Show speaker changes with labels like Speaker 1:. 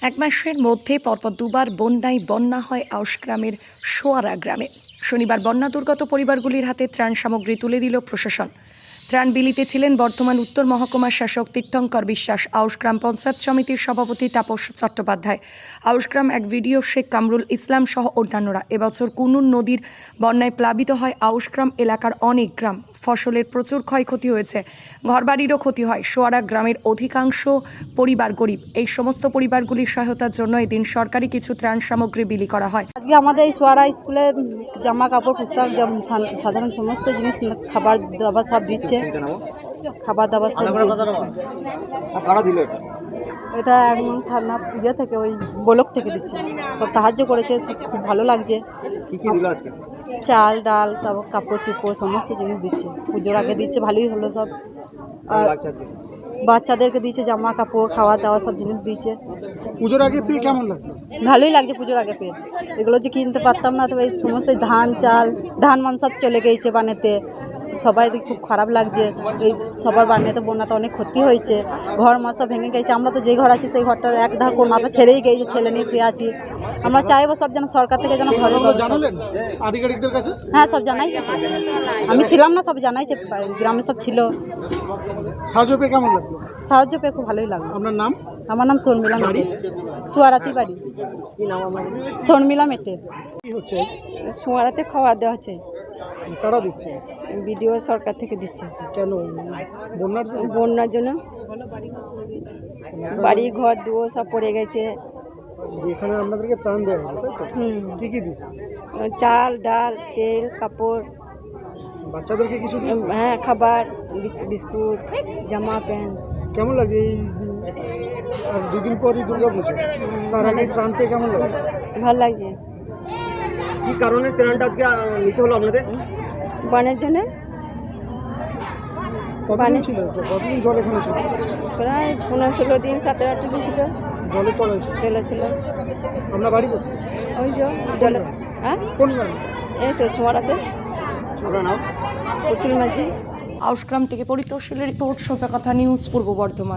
Speaker 1: এক মাসের মধ্যে পরপর দুবার বন্যা হয় আউশ গ্রামের সোয়ারা গ্রামে। শনিবার বন্যা দুর্গত পরিবারগুলির হাতে ত্রাণ সামগ্রী তুলে দিল প্রশাসন। ত্রাণ বিলিতে ছিলেন বর্ধমান উত্তর মহকুমার শাসক তীর্থঙ্কর বিশ্বাস, আউশ গ্রাম পঞ্চায়েত সমিতির সভাপতি তাপস চট্টোপাধ্যায়, আউশ গ্রাম এক ভিডিও শেখ কামরুল ইসলাম সহ অন্যান্যরা। এবছর কুনুন নদীর বন্যায় প্লাবিত হয় আউশ গ্রাম এলাকার অনেক গ্রাম। ফসলের প্রচুর ক্ষয়ক্ষতি হয়েছে, ঘরবাড়িরও ক্ষতি হয়। সোয়ারা গ্রামের অধিকাংশ পরিবার গরিব। এই সমস্ত পরিবারগুলির সহায়তার জন্য এদিন সরকারি কিছু ত্রাণ সামগ্রী বিলি করা হয়।
Speaker 2: আজকে আমাদের এই সোয়ারা স্কুলে জামা কাপড় পোশাক সাধারণ সমস্ত জিনিস, খাবার দাবার সব দিচ্ছে। খাবার দাবার সব দিচ্ছে। এটা একদম থানা ইয়ে থেকে, ওই ব্লক থেকে দিচ্ছে। সব সাহায্য করেছে, খুব ভালো লাগছে। চাল ডাল, তারপর কাপড় চোপড় সমস্ত জিনিস দিচ্ছে। পুজোর আগে দিচ্ছে, ভালোই হলো সব। আর বাচ্চাদেরকে দিচ্ছে জামা কাপড়, খাওয়া দাওয়া সব জিনিস দিচ্ছে।
Speaker 3: পুজোর আগে পেয়ে কেমন লাগলো?
Speaker 2: ভালোই লাগছে পুজোর আগে পেয়ে। এগুলো যে কিনতে পারতাম না, তবে এই সমস্ত ধান চাল ধান মান সব চলে গিয়েছে বানেতে। সবাই খুব খারাপ লাগছে। এই সবার বানেতে বন্যাতে অনেক ক্ষতি হয়েছে, ঘর মা সব ভেঙে গেছে। আমরা তো যে ঘর আছি সেই ঘরটা এক ধার কোনাটা ছেড়েই গিয়েছে, ছেলে নিয়ে শুয়ে আছি। আমরা চাইবো সব যেন সরকার থেকে যেন ঘরে
Speaker 3: জানালেন আধিকারিকদের কাছে?
Speaker 2: হ্যাঁ, সব জানাইছে। আমি ছিলাম না, সব জানাইছে, গ্রামে সব ছিল।
Speaker 3: সাহায্য পেয়ে কেমন লাগলো?
Speaker 2: সাহায্য পেয়ে খুব ভালোই লাগলো।
Speaker 3: আপনার নাম?
Speaker 2: আমার নাম শর্মিলা মেটে, সোয়ারাতি বাড়ি।
Speaker 3: কি নাম আপনার?
Speaker 2: শর্মিলা মেটে।
Speaker 3: কি হচ্ছে?
Speaker 2: সোয়ারাতে খাওয়া দেওয়া হচ্ছে।
Speaker 3: কারা দিচ্ছে?
Speaker 2: ভিডিও সরকার থেকে দিচ্ছে।
Speaker 3: কেন?
Speaker 2: বন্যার জন্য বাড়ি ঘর দুয়ার সব পড়ে গেছে।
Speaker 3: এখানে আপনাদেরকে ত্রাণ দেওয়া হবে, তাই তো? কি কি দিচ্ছে?
Speaker 2: চাল ডাল তেল কাপড়,
Speaker 3: বাচ্চাদেরকে কিছু দিচ্ছে?
Speaker 2: হ্যাঁ খাবার, বিস্কুট জামা প্যান্ট।
Speaker 3: কেমন লাগে এই আর দুদিন পরই দুর্গা পুজো, তার আগে ত্রাণ পেয়ে কেমন লাগে?
Speaker 2: ভালো লাগছে।
Speaker 3: কি কারণে ত্রাণটা আজকে নিতে হলো আপনাদের?
Speaker 2: বানের জন্য।
Speaker 3: কতদিন ছিল? কতদিন জল এখানে ছিল?
Speaker 2: প্রায় 15-16 দিন, 17-18 দিন ছিল
Speaker 3: জলের তলায়
Speaker 2: ছিল।
Speaker 3: আপনার বাড়ি কোথায়?
Speaker 2: ওই যে জলে। হ্যাঁ,
Speaker 3: কোন গ্রামে?
Speaker 2: এই তো সোয়ারাতে।
Speaker 3: ছোটা নাম?
Speaker 2: পুতুল মাঝি।
Speaker 1: আউশ গ্রাম থেকে পরিতোষের রিপোর্ট, সোজা কথা নিউজ, পূর্ব বর্ধমান।